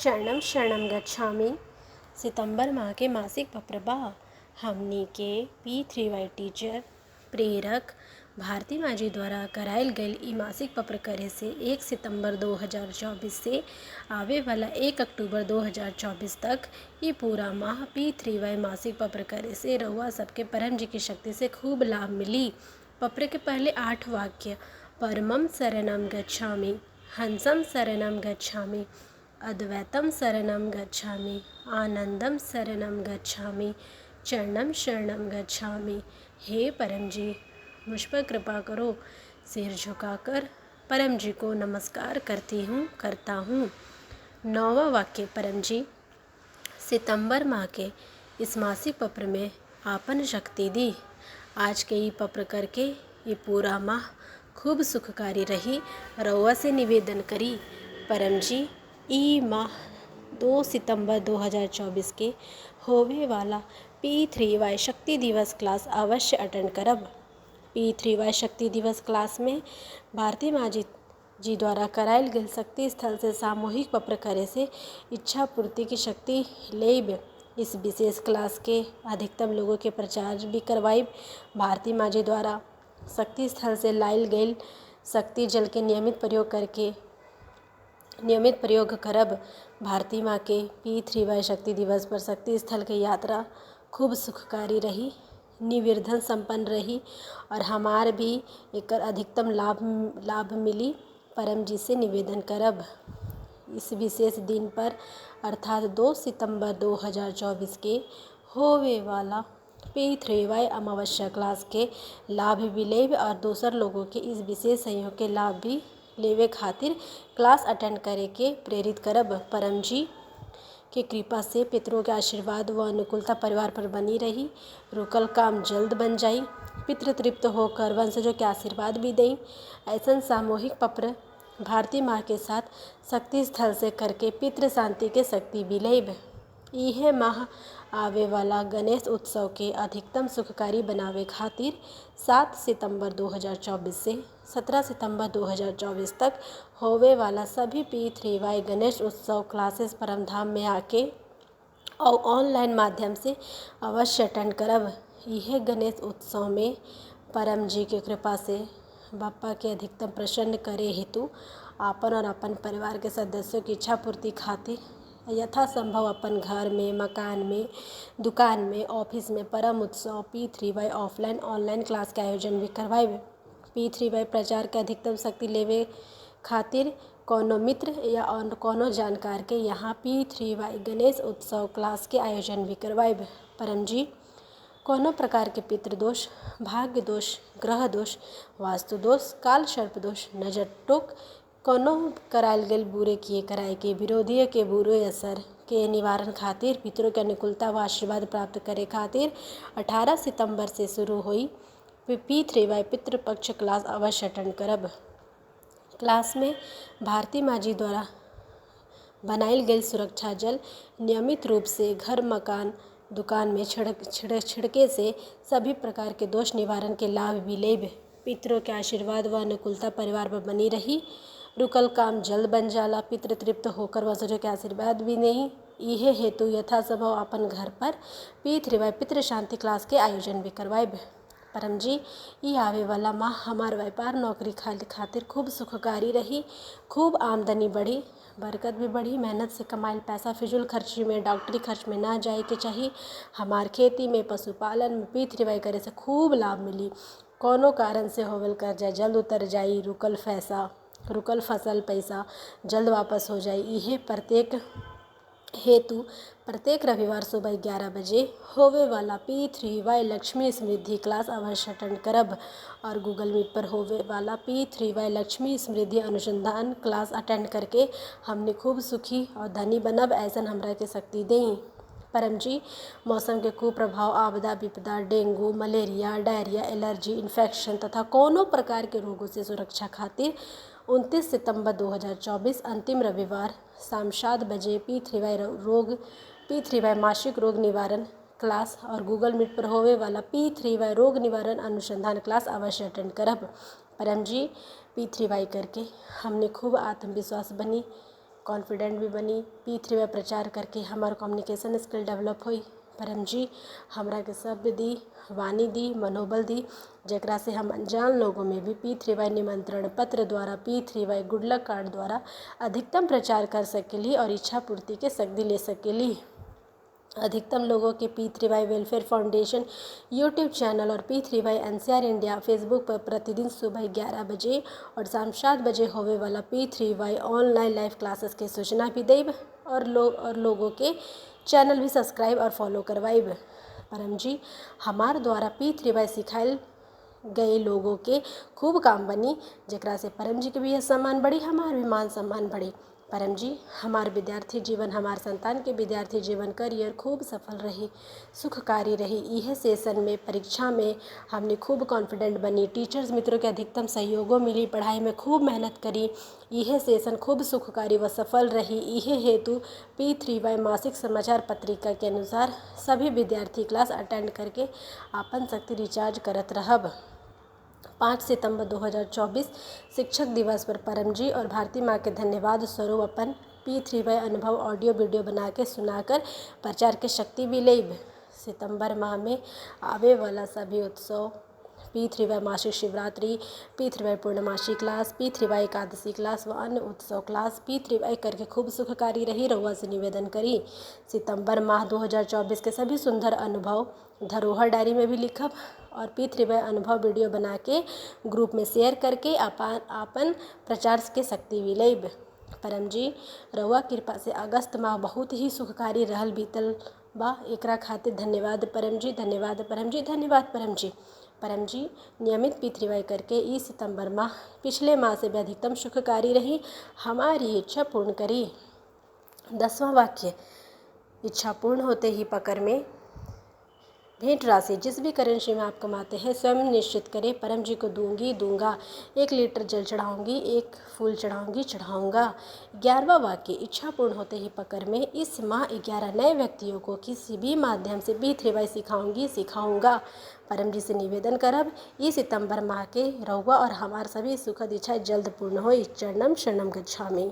शरणं शरणं गच्छामि। सितंबर माह के मासिक पप्रभा हमनी के P3Y टीचर प्रेरक भारती माजी द्वारा करायल गयल ई मासिक पत्र करे से 1 सितंबर 2024 से आवे वाला 1 अक्टूबर 2024 तक ये पूरा माह P3Y मासिक पत्र करे से रउआ सबके परम जी की शक्ति से खूब लाभ मिली। पत्र के पहले 8 वाक्य: परमं शरणं गच्छामि, हंसं शरणं गच्छामि, अद्वैतम शरणं गच्छामि, आनंदम शरणं गच्छामि, चरणं शरणं गच्छामि। हे परम जी, मुझ पर कृपा करो। सिर झुकाकर परम जी को नमस्कार करता हूँ। 9वां वाक्य: परम जी, सितंबर माह के इस मासिक पत्र में आपन शक्ति दी। आज के ये पत्र करके ये पूरा माह खूब सुखकारी रही। रउआ से निवेदन करी परम जी, ई माह 2 सितंबर 2024 के होवे वाला P3Y शक्ति दिवस क्लास अवश्य अटेंड करब। P3Y शक्ति दिवस क्लास में भारती माजी जी द्वारा करायल गयल शक्ति स्थल से सामूहिक पत्र करे से इच्छा पूर्ति की शक्ति लेब। इस विशेष क्लास के अधिकतम लोगों के प्रचार भी करवाइब। भारती माजी द्वारा शक्ति स्थल से लायल गयल शक्ति जल के नियमित प्रयोग करब। भारती माँ के P3Y शक्ति दिवस पर शक्ति स्थल के यात्रा खूब सुखकारी रही, निर्विघ्न संपन्न रही और हमार भी एकर अधिकतम लाभ मिली। परम जी से निवेदन करब इस विशेष दिन पर अर्थात 2 सितंबर 2024 के होवे वाला P3Y अमावस्या क्लास के लाभ भी लेब और दूसर लोगों के इस विशेष सहयोग के लाभ भी लेवे खातिर क्लास अटेंड करे के प्रेरित करब। परम जी के कृपा से पितरों के आशीर्वाद व अनुकूलता परिवार पर बनी रही। रुकल काम जल्द बन जाई। पितृ तृप्त होकर वंशजों के आशीर्वाद भी दें। ऐसा सामूहिक पत्र भारती माँ के साथ शक्ति स्थल से करके पितृ शांति के शक्ति भी लेब। यह माह आवे वाला गणेश उत्सव के अधिकतम सुखकारी बनावे खातिर 7 सितंबर 2024 से 17 सितंबर 2024 तक होवे वाला सभी P3Y गणेश उत्सव क्लासेस परमधाम में आके और ऑनलाइन माध्यम से अवश्य अटेंड करब। यह गणेश उत्सव में परम जी के कृपा से बापा के अधिकतम प्रसन्न करे हेतु आपन और अपन परिवार के सदस्यों की इच्छा पूर्ति खातिर यथासंभव अपन घर में, मकान में, दुकान में, ऑफिस में परम उत्सव P3Y ऑफलाइन ऑनलाइन क्लास के आयोजन भी करवाइब। P3Y प्रचार के अधिकतम शक्ति लेवे खातिर कोनो मित्र या कोनो जानकार के यहाँ P3Y गणेश उत्सव क्लास के आयोजन भी करवाइब। परम जी, कोनो प्रकार के पितृदोष, भाग्य दोष, ग्रह दोष, वास्तु दोष, काल सर्प दोष, नजर टोक, कोनो करायल गयल बुरे किए कराए के विरोधी के बुरे असर के निवारण खातिर पितरों के अनुकूलता व आशीर्वाद प्राप्त करे खातिर 18 सितंबर से शुरू हुई P3Y पितृपक्ष क्लास अवश्य अटेंड करब। क्लास में भारती माजी द्वारा बनाइल गयल सुरक्षा जल नियमित रूप से घर, मकान, दुकान में छिड़के से सभी प्रकार के दोष निवारण के लाभ भी लेब। पितरों के आशीर्वाद व अनुकूलता परिवार पर बनी रही। रुकल काम जल्द बन जाला। पितृ तृप्त होकर वंशजों के आशीर्वाद भी नहीं। यह हेतु यथासंभव अपन घर पर P3Y पितृ शांति क्लास के आयोजन भी करवाइब। परम जी, ये आवे वाला माह हमार व्यापार नौकरी खातिर खूब सुखकारी रही, खूब आमदनी बढ़ी, बरकत भी बढ़ी। मेहनत से कमाइल पैसा फिजूल खर्ची में, डॉक्टरी खर्च में ना जाए के चाहिए। हमार खेती में, पशुपालन में P3Y करे से खूब लाभ मिली। कोनो कारण से होवल कर्जा जल्द उतर जाई। रुकल फसल पैसा जल्द वापस हो जाए। यह प्रत्येक रविवार सुबह 11 बजे होवे वाला P3Y लक्ष्मी समृद्धि क्लास अवश्य अटेंड करब और गूगल मीट पर होवे वाला P3Y लक्ष्मी समृद्धि अनुसंधान क्लास अटेंड करके हमने खूब सुखी और धनी बनब। ऐसा हमरा के शक्ति दें। परम जी, मौसम के कुप्रभाव, आपदा विपदा, dengue, malaria, diarrhoea, allergy, infection तथा कोनो प्रकार के रोगों से सुरक्षा खातिर 29 सितंबर 2024 अंतिम रविवार शाम 7 बजे P3Y मासिक रोग निवारण क्लास और गूगल मीट पर होवे वाला P3Y रोग निवारण अनुसंधान क्लास अवश्य अटेंड करब। परम जी, P3Y करके हमने खूब आत्मविश्वास बनी, कॉन्फिडेंट भी बनी। P3Y प्रचार करके हमार कम्युनिकेशन स्किल डेवलप हुई। परम जी हमरा के शब्द दी, वाणी दी, मनोबल दी, जेकरा से हम अनजान लोगों में भी P3Y निमंत्रण पत्र द्वारा, P3Y गुड लक कार्ड द्वारा अधिकतम प्रचार कर सकेली और इच्छा पूर्ति के शक्ति ले सकेली। अधिकतम लोगों के P3Y welfare foundation YouTube channel और P3Y NCR इंडिया फेसबुक पर प्रतिदिन सुबह 11 बजे और शाम 7 बजे होवे वाला P3Y ऑनलाइन लाइव क्लासेस के सूचना भी देब और लोगों के चैनल भी सब्सक्राइब और फॉलो करवाइब। परम जी हमार द्वारा P3Y सिखाइल गए लोगों के खूब काम बनी, जेकरा से परम जी के भी सम्मान बढ़ी, हमार भी मान सम्मान बढ़ी। परम जी हमार विद्यार्थी जीवन, हमार संतान के विद्यार्थी जीवन करियर खूब सफल रही, सुखकारी रही। यह सेशन में परीक्षा में हमने खूब कॉन्फिडेंट बनी, टीचर्स मित्रों के अधिकतम सहयोगों मिली, पढ़ाई में खूब मेहनत करी। यह सेशन खूब सुखकारी व सफल रही। यह हेतु P3Y मासिक समाचार पत्रिका के अनुसार सभी विद्यार्थी क्लास अटेंड करके आपन शक्ति रिचार्ज करत रहब। 5 सितंबर 2024 शिक्षक दिवस पर परम जी और भारती माँ के धन्यवाद स्वरूप अपन P3Y अनुभव ऑडियो वीडियो बना के सुनाकर प्रचार के शक्ति भी लेब। सितंबर माह में आवे वाला सभी उत्सव, P3Y मासिक शिवरात्रि, P3Y पूर्णमासी क्लास, P3Y एकादशी क्लास व अन्य उत्सव क्लास P3Y करके खूब सुखकारी रही। रउआ से निवेदन करी सितंबर माह 2024 के सभी सुंदर अनुभव धरोहर डायरी में भी लिखब और P3Y अनुभव वीडियो बना के ग्रुप में शेयर करके आपन प्रचार के शक्ति भी लेब। परम जी रउआ कृपा से अगस्त माह बहुत ही सुखकारी रहल बीतल बा, एकरा खातिर धन्यवाद परम जी, धन्यवाद परम जी, धन्यवाद परम जी। परम जी नियमित P3Y करके इस सितंबर माह पिछले माह से भी अधिकतम सुखकारी रही, हमारी इच्छा पूर्ण करी। 10वां वाक्य, इच्छा पूर्ण होते ही पकड़ में भेंट राशि जिस भी करेंसी में आप कमाते हैं स्वयं निश्चित करें, परम जी को दूंगा, 1 लीटर जल चढ़ाऊंगी, 1 फूल चढ़ाऊंगा। 11वां वाक्य, इच्छा पूर्ण होते ही पकड़ में इस माह 11 नए व्यक्तियों को किसी भी माध्यम से P3Y सिखाऊंगा। परम जी से निवेदन करब इस सितंबर माह के रउआ और हमार सभी सुखद इच्छा जल्द पूर्ण होई। चरणम शरणम गच्छामि।